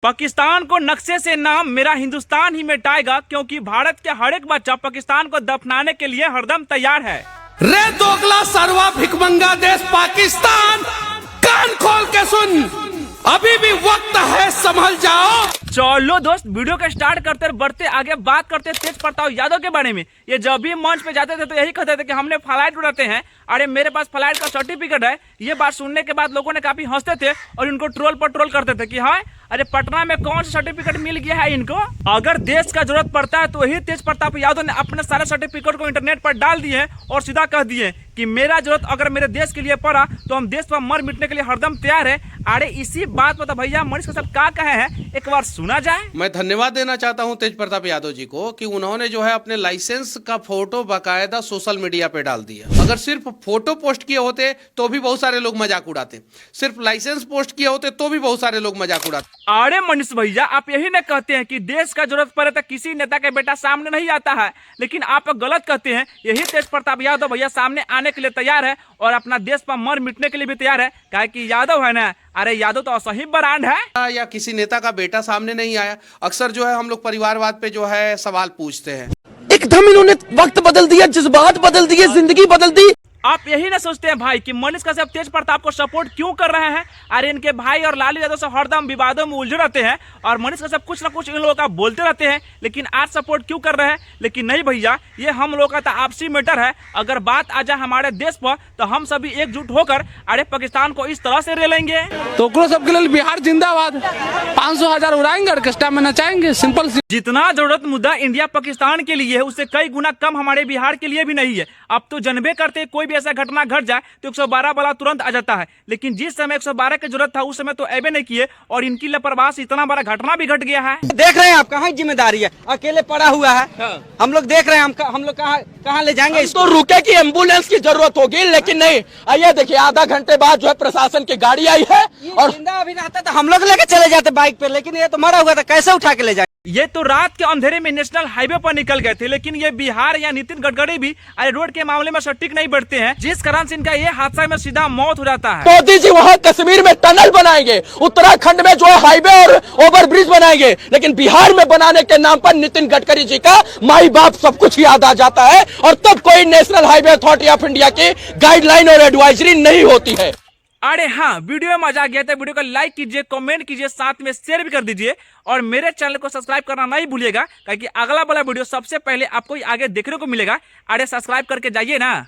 पाकिस्तान को नक्शे से नाम मेरा हिंदुस्तान ही मिटाएगा, क्योंकि भारत के हर एक बच्चा पाकिस्तान को दफनाने के लिए हरदम तैयार है। रे दोगला सरवा भिखमंगा देश पाकिस्तान, कान खोल के सुन, अभी भी वक्त है, संभल जाओ। चलो दोस्त, वीडियो का स्टार्ट करते बढ़ते आगे बात करते तेज प्रताप यादव के बारे में। ये जब भी मंच पे जाते थे तो यही कहते थे कि हमने फ्लाइट उड़ाते हैं, अरे मेरे पास फ्लाइट का सर्टिफिकेट है। ये बात सुनने के बाद लोगों ने काफी हंसते थे और इनको ट्रोल पर ट्रोल करते थे कि हाँ, अरे पटना में कौन सा सर्टिफिकेट मिल गया है इनको। अगर देश का जरूरत पड़ता है तो यही तेज प्रताप यादव ने अपने सारे सर्टिफिकेट को इंटरनेट पर डाल दिए और सीधा कह दिए कि मेरा जरूरत अगर मेरे देश के लिए पड़ा तो हम देश पर मर मिटने के लिए हरदम तैयार है। अरे इसी बात पर तो भैया मनीष कश्यप क्या कहे हैं, एक बार सुना जाए। मैं धन्यवाद देना चाहता हूं तेज प्रताप यादव जी को कि उन्होंने जो है अपने लाइसेंस का फोटो बाकायदा सोशल मीडिया पे डाल दिया। अगर सिर्फ फोटो पोस्ट किए होते तो भी बहुत सारे लोग मजाक उड़ाते, सिर्फ लाइसेंस पोस्ट किए होते तो भी बहुत सारे लोग मजाक उड़ाते। अरे मनीष भैया, आप यही न कहते हैं कि देश का जरूरत पड़े तो किसी नेता के बेटा सामने नहीं आता है, लेकिन आप गलत कहते हैं। यही तेज प्रताप यादव भैया सामने आने के लिए तैयार है और अपना देश पर मर मिटने के लिए भी तैयार है। क्या कि यादव है ना, अरे यादव तो असही ब्रांड है। या किसी नेता का बेटा सामने नहीं आया। अक्सर जो है हम लोग परिवारवाद पे जो है सवाल पूछते हैं। एकदम इन्होंने वक्त बदल दिया, जज्बात बदल दिए, जिंदगी बदल दी। आप यही ना सोचते हैं भाई कि मनीष कश्यप तेज प्रताप को सपोर्ट क्यों कर रहे हैं। अरे इनके भाई और लालू यादव से हरदम विवादों में उलझे रहते हैं और मनीष कश्यप कुछ ना कुछ इन लोगों का बोलते रहते हैं, लेकिन आज सपोर्ट क्यों कर रहे हैं। लेकिन नहीं भैया, ये हम लोगों का तो आपसी मैटर है। अगर बात आ जाए हमारे देश पर तो हम सभी एकजुट होकर अरे पाकिस्तान को इस तरह से रेलेंगे। तो सबके लिए बिहार जिंदाबाद। 500,000 उड़ाएंगे, ऑर्केस्ट्रा में नचाएंगे, सिंपल। जितना जरूरत मुद्दा इंडिया पाकिस्तान के लिए है उससे कई गुना कम हमारे बिहार के लिए भी नहीं है। अब तो जनबे करते कोई भी ऐसा घटना घट जाए तो 112 वाला तुरंत आ जाता है, लेकिन जिस समय 112 की जरूरत था उस समय तो ऐबे नहीं किए और इनकी लापरवाही से इतना बड़ा घटना भी घट गया है। देख रहे हैं आप, कहाँ जिम्मेदारी है, अकेले पड़ा हुआ है। हम लोग देख रहे हैं, हम लोग कहाँ ले जाएंगे इसको। रुके की एम्बुलेंस की जरूरत होगी, लेकिन नहीं। आइए देखिए, आधा घंटे बाद जो है प्रशासन की गाड़ी आई है और जिंदा अभी रहता तो हम लोग लेके चले जाते बाइक पे, लेकिन ये तो मरा हुआ था, कैसे उठा के ले जाए। ये तो रात के अंधेरे में नेशनल हाईवे पर निकल गए थे, लेकिन ये बिहार या नितिन गडकरी भी अरे रोड के मामले में सटीक नहीं बढ़ते हैं, जिस कारण से इनका ये हादसा में सीधा मौत हो जाता है। मोदी जी वहाँ कश्मीर में टनल बनाएंगे, उत्तराखंड में जो है हाईवे और ओवर ब्रिज बनाएंगे, लेकिन बिहार में बनाने के नाम पर नितिन गडकरी जी का माई बाप सब कुछ याद आ जाता है और तब कोई national highway authority of India की गाइडलाइन और एडवाइजरी नहीं होती है। अरे हाँ, वीडियो में मजा आ गया था, वीडियो को लाइक कीजिए, कमेंट कीजिए, साथ में शेयर भी कर दीजिए और मेरे चैनल को सब्सक्राइब करना नहीं भूलिएगा, क्योंकि अगला वाला वीडियो सबसे पहले आपको आगे देखने को मिलेगा। अरे सब्सक्राइब करके जाइए ना।